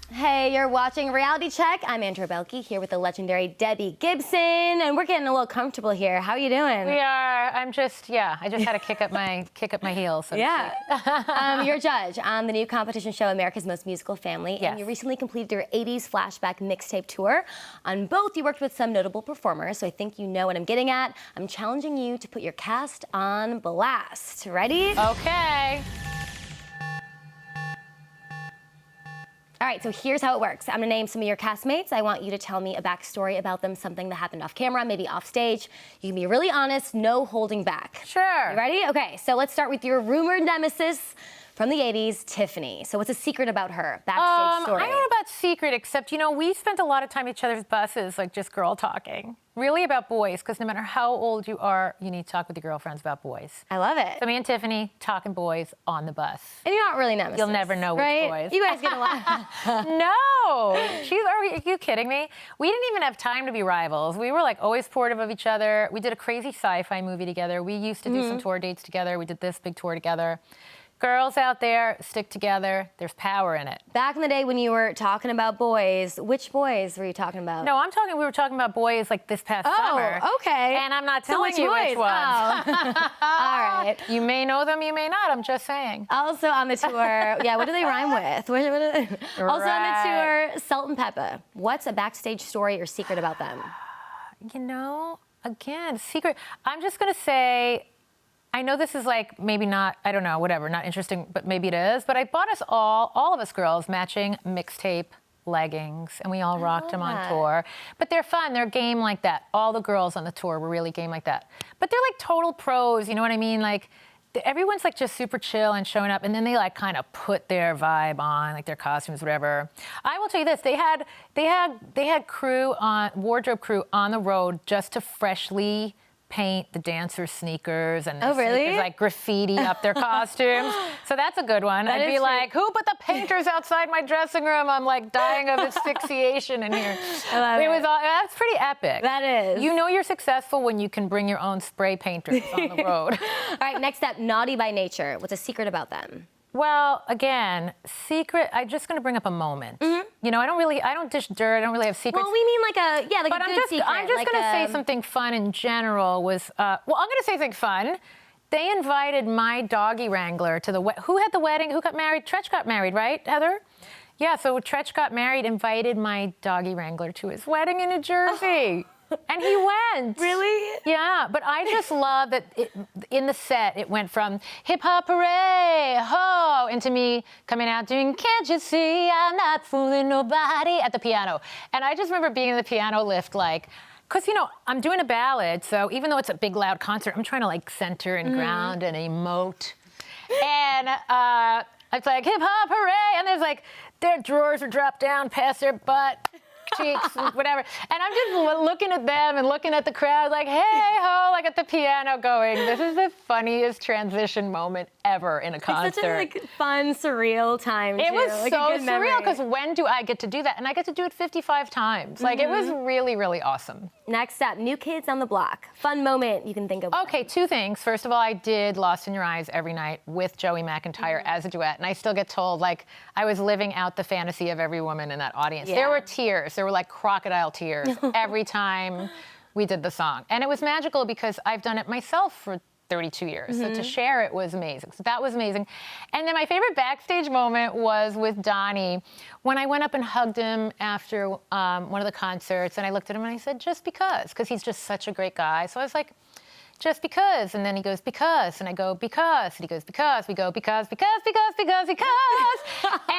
Hey, you're watching Reality Check. I'm Andrea Belke here with the legendary Debbie Gibson, and we're getting a little comfortable here. How are you doing? We are. I just had to kick up my heels. So You're a judge on the new competition show America's Most Musical Family, yes. and you recently completed your 80s flashback mixtape tour. On both, you worked with some notable performers, so I think you know what I'm getting at. I'm challenging you to put your cast on blast. Ready? Okay. All right, so here's how it works. I'm gonna name some of your castmates. I want you to tell me a backstory about them, something that happened off camera, maybe off stage. You can be really honest, no holding back. Sure. You ready? Okay, so let's start with your rumored nemesis from the 80s, Tiffany. So what's a secret about her, backstage story? I don't know about secret, except, you know, we spent a lot of time at each other's buses, like just girl talking. Really about boys, because no matter how old you are, you need to talk with your girlfriends about boys. I love it. So me and Tiffany talking boys on the bus. And you're not really nemesis. You'll never know which boys. You guys get along. No! Are you kidding me? We didn't even have time to be rivals. We were like always supportive of each other. We did a crazy sci-fi movie together. We used to do some tour dates together. We did this big tour together. Girls out there, stick together. There's power in it. Back in the day when you were talking about boys, which boys were you talking about? No, we were talking about boys like this past summer. Oh, okay. And I'm not telling you boys? which ones. Oh. All right. You may know them, you may not. I'm just saying. Also on the tour, what do they rhyme with? What do they... Also on the tour, Salt-N-Pepa. What's a backstage story or secret about them? You know, again, secret. I'm just going to say, I know this is like maybe not, I don't know, whatever, not interesting, but maybe it is. But I bought us all of us girls, matching mixtape leggings, and we all rocked them on tour. But they're fun, they're game like that. All the girls on the tour were really game like that. But they're like total pros, you know what I mean? Like, everyone's like just super chill and showing up, and then they like kind of put their vibe on, like their costumes, whatever. I will tell you this: they had crew on wardrobe crew on the road just to freshly paint the dancers' sneakers and sneakers, like graffiti up their costumes. So that's a good one. I'd be like, who put the painters outside my dressing room? I'm like dying of asphyxiation in here. That's pretty epic. That is. You know you're successful when you can bring your own spray painters on the road. All right, next up, Naughty by Nature. What's a secret about them? Well, again, secret, I'm just going to bring up a moment. You know, I don't dish dirt, I don't really have secrets. Well, we mean like a good secret. I'm just going to say something fun in general was, I'm going to say something fun. They invited my doggy wrangler to the who had the wedding? Who got married? Tretch got married, right, Heather? Yeah, so Tretch got married, invited my doggy wrangler to his wedding in New Jersey. And he went. Really? Yeah, but I just love that in the set, it went from hip hop hooray, ho, into me coming out doing can't you see I'm not fooling nobody at the piano. And I just remember being in the piano lift like, because, you know, I'm doing a ballad, so even though it's a big, loud concert, I'm trying to like center and ground and emote. And it's like hip hop hooray, and there's like, their drawers are dropped down past their butt cheeks, whatever. And I'm just looking at them and looking at the crowd like, hey ho, like at the piano going, this is the funniest transition moment ever in a concert. It's such a like, fun, surreal time, It too. was like, so surreal, because when do I get to do that? And I get to do it 55 times. Like, it was really, really awesome. Next up, New Kids on the Block. Fun moment you can think of. Okay, two things. First of all, I did Lost in Your Eyes every night with Joey McIntyre as a duet. And I still get told, like, I was living out the fantasy of every woman in that audience. There were tears. There were, like, crocodile tears every time we did the song. And it was magical because I've done it myself for 32 years. So to share it was amazing. So that was amazing. And then my favorite backstage moment was with Donnie when I went up and hugged him after one of the concerts, and I looked at him and I said, just because he's just such a great guy. So I was like, just because. And then he goes, because. And I go, because. And he goes, because. We go, because. And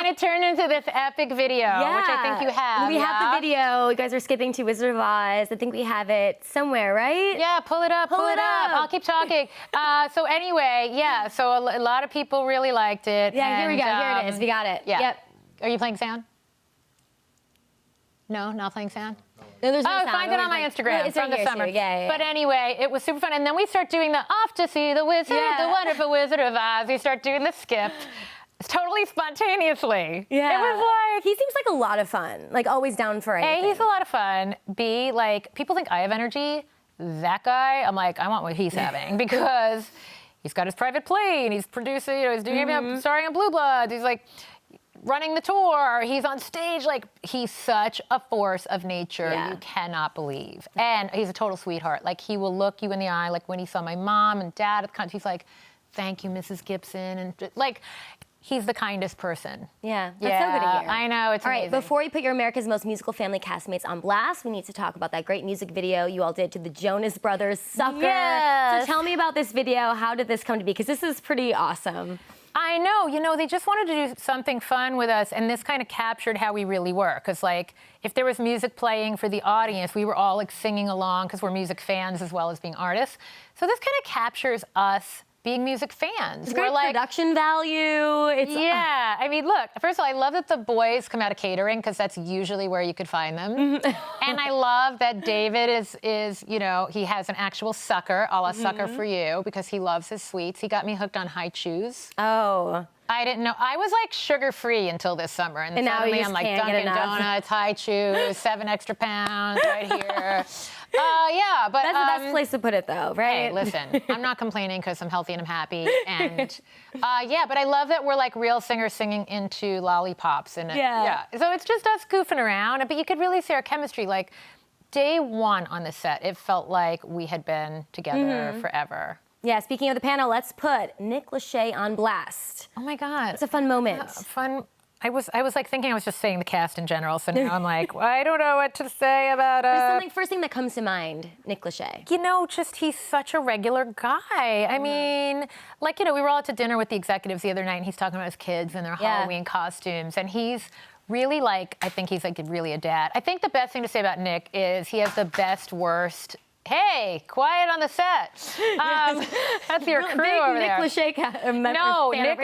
it turned into this epic video, which I think you have. We have the video. You guys are skipping to Wizard of Oz. I think we have it somewhere, right? Yeah, pull it up. I'll keep talking. So anyway, yeah, so a lot of people really liked it. Yeah, here we go. Here it is. We got it. Yeah. Yep. Are you playing sound? No, not playing sound? No, there's no sound. Find it on my Instagram it's from right the summer. Yeah. But anyway, it was super fun. And then we start doing the off to see the wizard, the wonderful Wizard of Oz. We start doing the skip. It's totally spontaneously. Yeah. It was like... He seems like a lot of fun. Like, always down for anything. A, he's a lot of fun. B, like, people think I have energy. That guy, I'm like, I want what he's having. Because he's got his private plane. He's producing, he's doing starring in Blue Bloods. He's like running the tour. He's on stage. Like, he's such a force of nature. You cannot believe. And he's a total sweetheart. Like, he will look you in the eye. Like, when he saw my mom and dad at the concert, he's like, thank you, Mrs. Gibson. And like, he's the kindest person. Yeah, that's so good to hear. I know, it's amazing. All right, before we put your America's Most Musical Family castmates on blast, we need to talk about that great music video you all did to the Jonas Brothers, Sucker. Yes. So tell me about this video. How did this come to be? Because this is pretty awesome. I know, they just wanted to do something fun with us, and this kind of captured how we really were. Because, like, if there was music playing for the audience, we were all, like, singing along because we're music fans as well as being artists. So this kind of captures us being music fans. It's great production value. Yeah, I mean, look, first of all, I love that the boys come out of catering because that's usually where you could find them. And I love that David is, he has an actual sucker, a la Sucker for You, because he loves his sweets. He got me hooked on high chews. Oh. I didn't know. I was like sugar-free until this summer. And suddenly I'm like Dunkin' Donuts, high chews, 7 extra pounds right here. Yeah, but that's the best place to put it, though, right? Hey, listen, I'm not complaining because I'm healthy and I'm happy, and yeah, but I love that we're like real singers singing into lollipops, and so it's just us goofing around. But you could really see our chemistry. Like, day one on the set, it felt like we had been together forever. Yeah. Speaking of the panel, let's put Nick Lachey on blast. Oh my God, it's a fun moment. Fun. I was like thinking I was just saying the cast in general, so now I'm like, well, I don't know what to say about it. First thing that comes to mind, Nick Lachey. Just he's such a regular guy. I mean, like, we were all out to dinner with the executives the other night, and he's talking about his kids and their Halloween costumes, and he's really I think he's like really a dad. I think the best thing to say about Nick is he has the best, worst. Hey, quiet on the set. That's your crew over there. Nick Lachey. No, Nick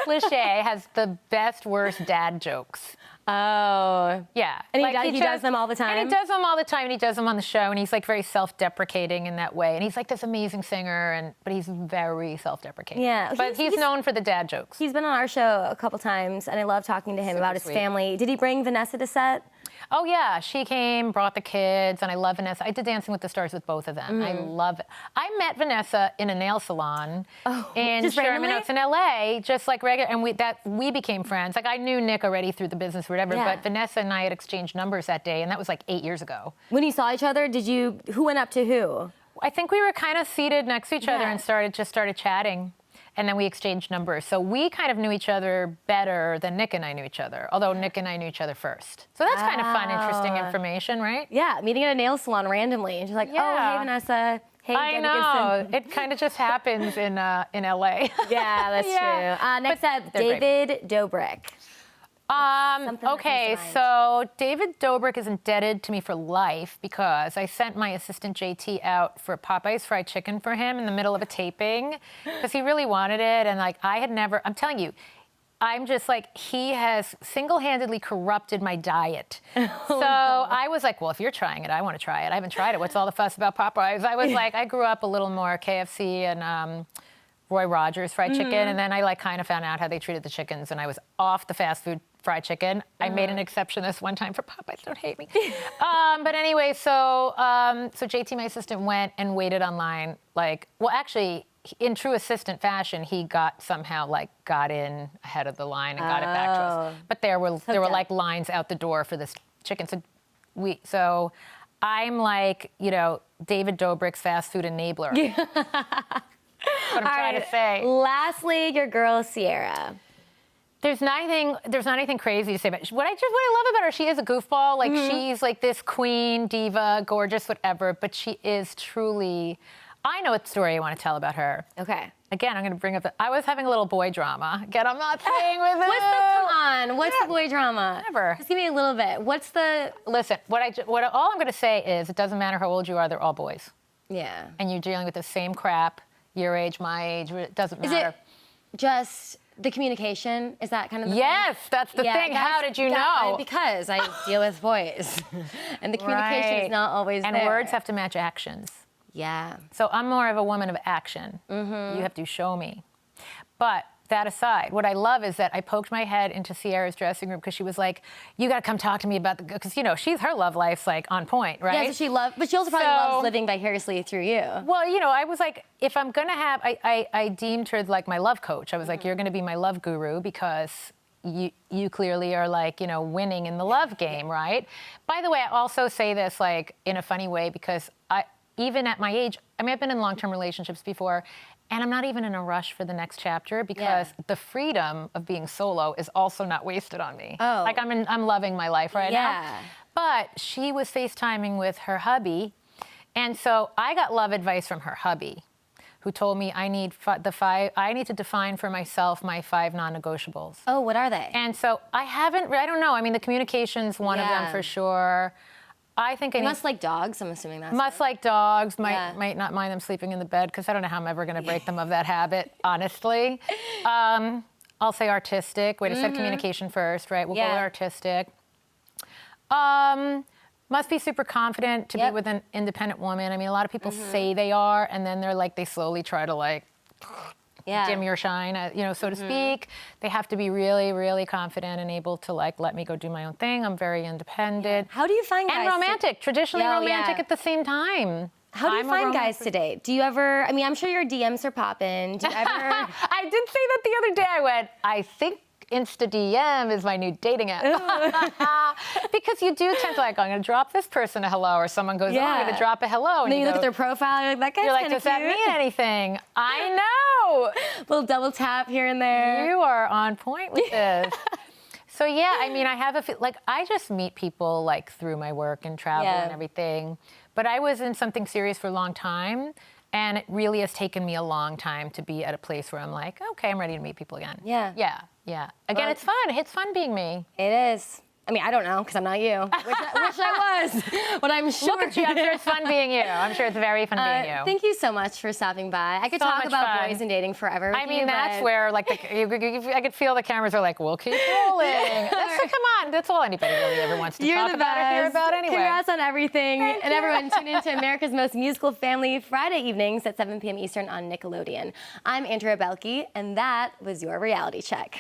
Lachey has the best, worst dad jokes. Oh. Yeah. And he does them all the time? And he does them all the time, and he does them on the show, and he's like very self-deprecating in that way. And he's like this amazing singer, but he's very self-deprecating. Yeah. But he's known for the dad jokes. He's been on our show a couple times, and I love talking to him about his family. Did he bring Vanessa to set? Oh, yeah. She came, brought the kids, and I love Vanessa. I did Dancing with the Stars with both of them. I love it. I met Vanessa in a nail salon in Sherman Oaks in L.A., just like regular, and we became friends. Like, I knew Nick already through the business or whatever, but Vanessa and I had exchanged numbers that day, and that was like 8 years ago. When you saw each other, who went up to who? I think we were kind of seated next to each other and started chatting. And then we exchanged numbers. So we kind of knew each other better than Nick and I knew each other, although Nick and I knew each other first. So that's kind of fun, interesting information, right? Yeah, meeting at a nail salon randomly. And she's like, oh, hey, Vanessa. Hey, I know. It kind of just happens in L.A. Yeah, that's true. Next up, David Dobrik. Okay, so David Dobrik is indebted to me for life because I sent my assistant JT out for Popeye's fried chicken for him in the middle of a taping because he really wanted it, and like I'm telling you, I'm just like, he has single-handedly corrupted my diet. So I was like, well, if you're trying it, I want to try it. I haven't tried it. What's all the fuss about Popeyes? I was like, I grew up a little more KFC and Roy Rogers fried chicken, and then I kind of found out how they treated the chickens, and I was off the fast food fried chicken. I made an exception this one time for Popeyes. Don't hate me. But anyway, so JT, my assistant, went and waited online. Actually, in true assistant fashion, he got in ahead of the line and got it back to us. But there were like lines out the door for this chicken. So I'm like, David Dobrik's fast food enabler. Yeah. What I'm trying to say. Lastly, your girl Ciara. There's not anything crazy to say about her. What I love about her, she is a goofball. Like, she's like this queen, diva, gorgeous, whatever, but she is truly, I know what story I want to tell about her. Okay. Again, I'm going to bring up I was having a little boy drama. Again, I'm not saying with it. What's the boy drama? Never. Just give me a little bit. Listen, all I'm going to say is it doesn't matter how old you are, they're all boys. Yeah. And you're dealing with the same crap, your age, my age, it doesn't matter. Is it just the communication? Is that kind of the Yes, thing? That's the thing. How did you know? Because I deal with boys. And the communication is not always there. And words have to match actions. Yeah. So I'm more of a woman of action. You have to show me. But that aside, what I love is that I poked my head into Ciara's dressing room because she was like, "You got to come talk to me about because her love life's like on point, right?" Yeah, but she also probably loves living vicariously through you. Well, I was like, if I'm gonna have, I deemed her like my love coach. I was like, you're gonna be my love guru because you clearly are like, winning in the love game, right? By the way, I also say this like in a funny way because even at my age, I've been in long-term relationships before. And I'm not even in a rush for the next chapter because the freedom of being solo is also not wasted on me. Oh. Like I'm loving my life right now. But she was FaceTiming with her hubby. And so I got love advice from her hubby, who told me I need to define for myself my 5 non-negotiables. Oh, what are they? And so I don't know. I mean, the communication's one of them for sure. I think you must like dogs. I'm assuming that's must like dogs. Might not mind them sleeping in the bed because I don't know how I'm ever going to break them of that habit. Honestly, I'll say artistic. Wait, I said communication first, right? We'll go with artistic. Must be super confident to be with an independent woman. I mean, a lot of people say they are, and then they're like they slowly try to like dim your shine, so to speak. They have to be really, really confident and able to like let me go do my own thing. I'm very independent. How do you find guys? And romantic, traditionally romantic at the same time. How do you find guys to date? Do you ever? I mean, I'm sure your DMs are popping. Do you ever? I did say that the other day. I went, I think Insta DM is my new dating app. Because you do tend to like, I'm going to drop this person a hello, or someone goes, I'm going to drop a hello. And then you look at their profile, you're like, that guy's kind of cute. Does that mean anything? I know. Little double tap here and there. You are on point with this. So yeah, I mean, I have I just meet people like through my work and travel and everything. But I was in something serious for a long time. And it really has taken me a long time to be at a place where I'm like, okay, I'm ready to meet people again. Yeah. Again, it's fun. It's fun being me. It is. I mean, I don't know, because I'm not you. Wish I was, but I'm sure. Look at you. I'm sure it's fun being you. I'm sure it's very fun being you. Thank you so much for stopping by. I could talk about boys and dating forever with I mean, you, that's where, like, I could feel the cameras are like, we'll keep rolling. Come on. That's all anybody really ever wants to talk about or hear about anyway. Congrats on everything. Thank and you. everyone, tune in to America's Most Musical Family Friday evenings at 7 p.m. Eastern on Nickelodeon. I'm Andrea Belke, and that was your reality check.